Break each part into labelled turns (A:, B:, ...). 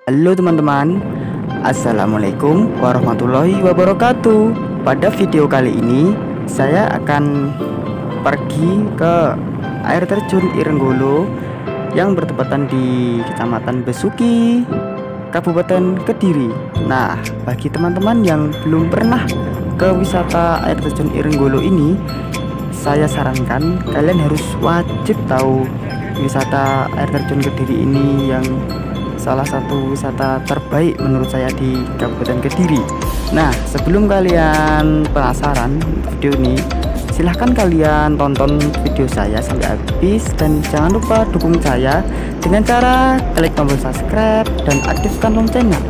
A: Halo teman-teman, Assalamualaikum warahmatullahi wabarakatuh. Pada video kali ini saya akan pergi ke air terjun Irenggolo yang bertepatan di Kecamatan Besuki, Kabupaten Kediri. Nah, bagi teman-teman yang belum pernah ke wisata air terjun Irenggolo ini, saya sarankan kalian harus wajib tahu wisata air terjun Kediri ini, yang salah satu wisata terbaik menurut saya di Kabupaten Kediri. Nah, sebelum kalian penasaran video ini, silahkan kalian tonton video saya sampai habis, dan jangan lupa dukung saya dengan cara klik tombol subscribe dan aktifkan loncengnya.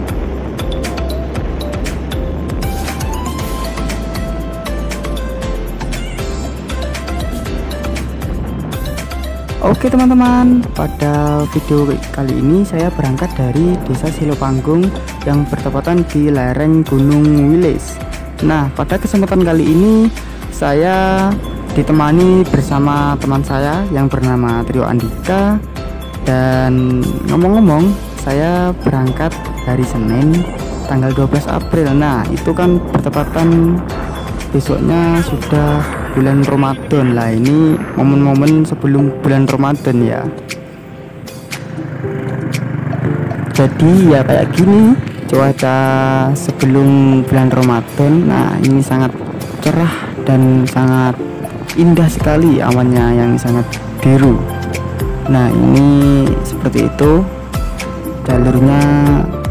A: Oke teman-teman, pada video kali ini saya berangkat dari Desa Silopanggung yang bertepatan di lereng Gunung Wilis. Nah, pada kesempatan kali ini saya ditemani bersama teman saya yang bernama Trio Andika. Dan ngomong-ngomong, saya berangkat hari Senin tanggal 12 April. Nah, itu kan bertepatan besoknya sudah bulan Ramadan lah. Ini momen-momen sebelum bulan Ramadan ya. Jadi ya kayak gini cuaca sebelum bulan Ramadan. Nah, ini sangat cerah dan sangat indah sekali, awannya yang sangat biru. Nah, ini seperti itu jalurnya.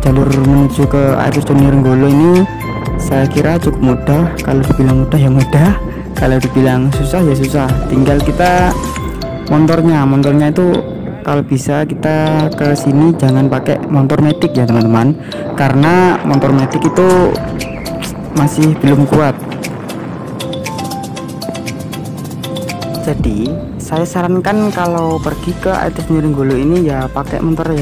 A: Jalur menuju ke air terjun Irenggolo ini saya kira cukup mudah. Kalau dibilang mudah ya mudah, kalau dibilang susah ya susah. Tinggal kita motornya itu kalau bisa kita ke sini jangan pakai motor metik ya teman-teman, karena motor metik itu masih belum kuat. Jadi saya sarankan kalau pergi ke air terjun Irenggolo ini ya pakai motor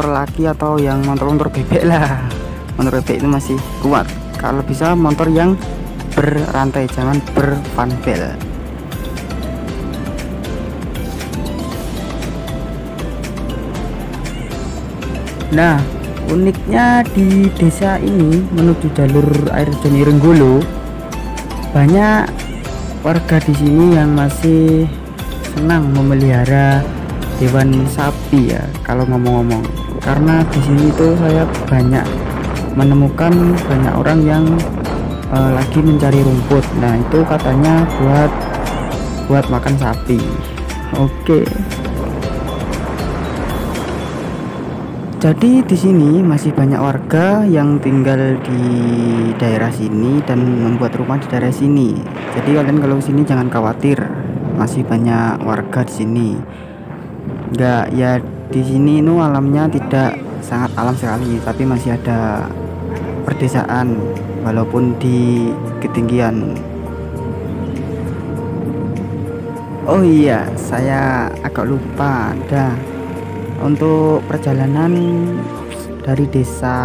A: laki atau yang motor bebek lah. Motor bebek itu masih kuat. Kalau bisa motor yang berrantai, jangan bervanbel. Nah, uniknya di desa ini menuju jalur air terjun Irenggolo, banyak warga di sini yang masih senang memelihara hewan sapi ya kalau ngomong-ngomong. Karena di sini tuh saya banyak menemukan banyak orang yang lagi mencari rumput. Nah, itu katanya buat makan sapi. Oke. Jadi di sini masih banyak warga yang tinggal di daerah sini dan membuat rumah di daerah sini. Jadi kalian kalau sini jangan khawatir, masih banyak warga di sini. Enggak ya, di sini itu alamnya tidak sangat alam sekali, tapi masih ada perdesaan walaupun di ketinggian. Oh iya, saya agak lupa, untuk perjalanan dari desa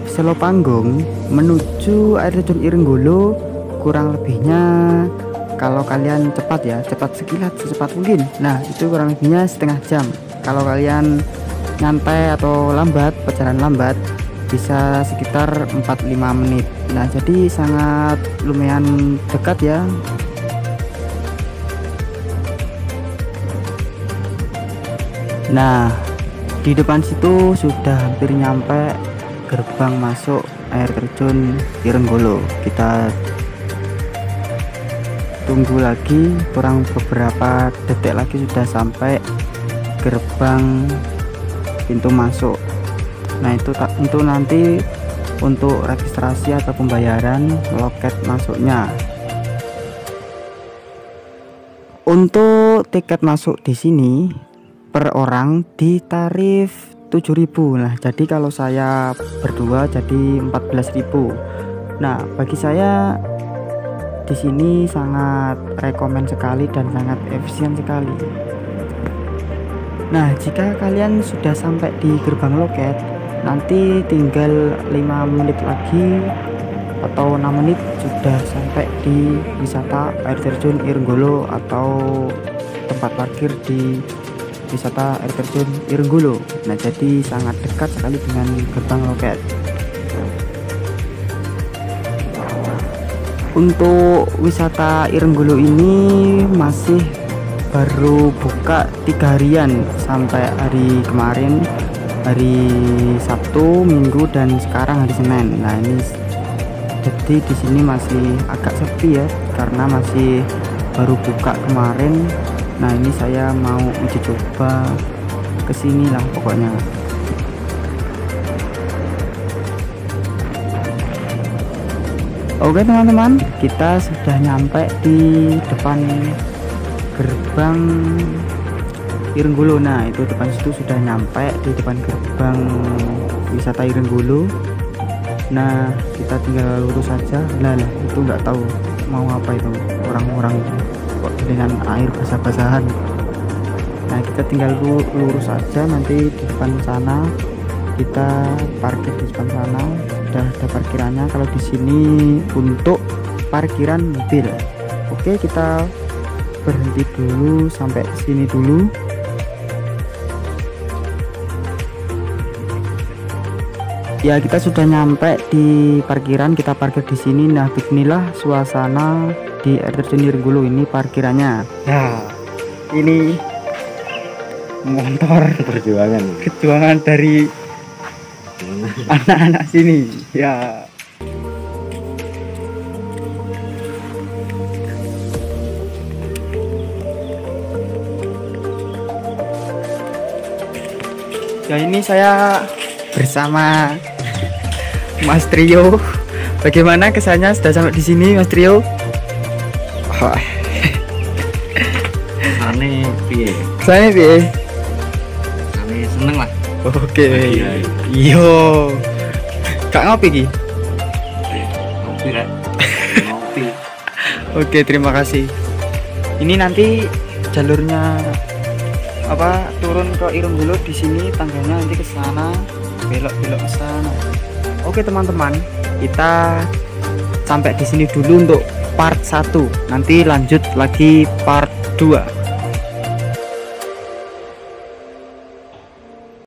A: Silopanggung menuju air terjun Irenggolo kurang lebihnya, kalau kalian cepat ya, cepat sekilat secepat mungkin, nah itu kurang lebihnya setengah jam. Kalau kalian nyantai atau lambat, perjalanan lambat, bisa sekitar 45 menit. Nah, jadi sangat lumayan dekat ya. Nah, di depan situ sudah hampir nyampe gerbang masuk air terjun Irenggolo. Kita tunggu lagi, kurang beberapa detik lagi sudah sampai gerbang pintu masuk. Nah, itu nanti untuk registrasi atau pembayaran loket masuknya. Untuk tiket masuk di sini per orang di tarif 7.000. Nah, jadi kalau saya berdua jadi 14.000. Nah, bagi saya di sini sangat rekomen sekali dan sangat efisien sekali. Nah, jika kalian sudah sampai di gerbang loket, nanti tinggal 5 menit lagi atau 6 menit sudah sampai di wisata air terjun Irenggolo atau tempat parkir di wisata air terjun Irenggolo. Nah, jadi sangat dekat sekali dengan Gerbang Loket. Untuk wisata Irenggolo ini masih baru buka 3 harian sampai hari kemarin, hari Sabtu, Minggu, dan sekarang hari Senin. Nah, ini jadi di sini masih agak sepi ya, karena masih baru buka kemarin. Nah, ini saya mau uji coba kesini lah pokoknya. Oke teman-teman, kita sudah nyampe di depan gerbang Irenggolo. Nah, itu depan situ sudah nyampe di depan gerbang wisata Irenggolo. Nah, kita tinggal lurus saja. Nah, itu nggak tahu mau apa itu orang-orang kok dengan air basah-basahan. Nah, kita tinggal lurus saja, nanti di depan sana kita parkir di depan sana. Sudah ada parkirannya kalau di sini untuk parkiran mobil. Oke, kita berhenti dulu sampai sini dulu. Ya, kita sudah nyampe di parkiran, kita parkir di sini. Nah, beginilah suasana di air terjun Irenggolo ini parkirannya. Nah, ini motor perjuangan dari anak-anak sini ya. Ya, ini saya bersama Mas Trio. Bagaimana kesannya sudah sampai di sini, Mas Trio?
B: Kesannya piye? Kami seneng lah.
A: Oke. Yo. Kak ngopi ki?
B: Ngopi rek. Ngopi.
A: Oke, terima kasih. Ini nanti jalurnya apa, turun ke Irenggolo di sini, tangganya nanti ke sana, belok-belok ke sana. Oke teman-teman, kita sampai di sini dulu untuk part 1. Nanti lanjut lagi part 2.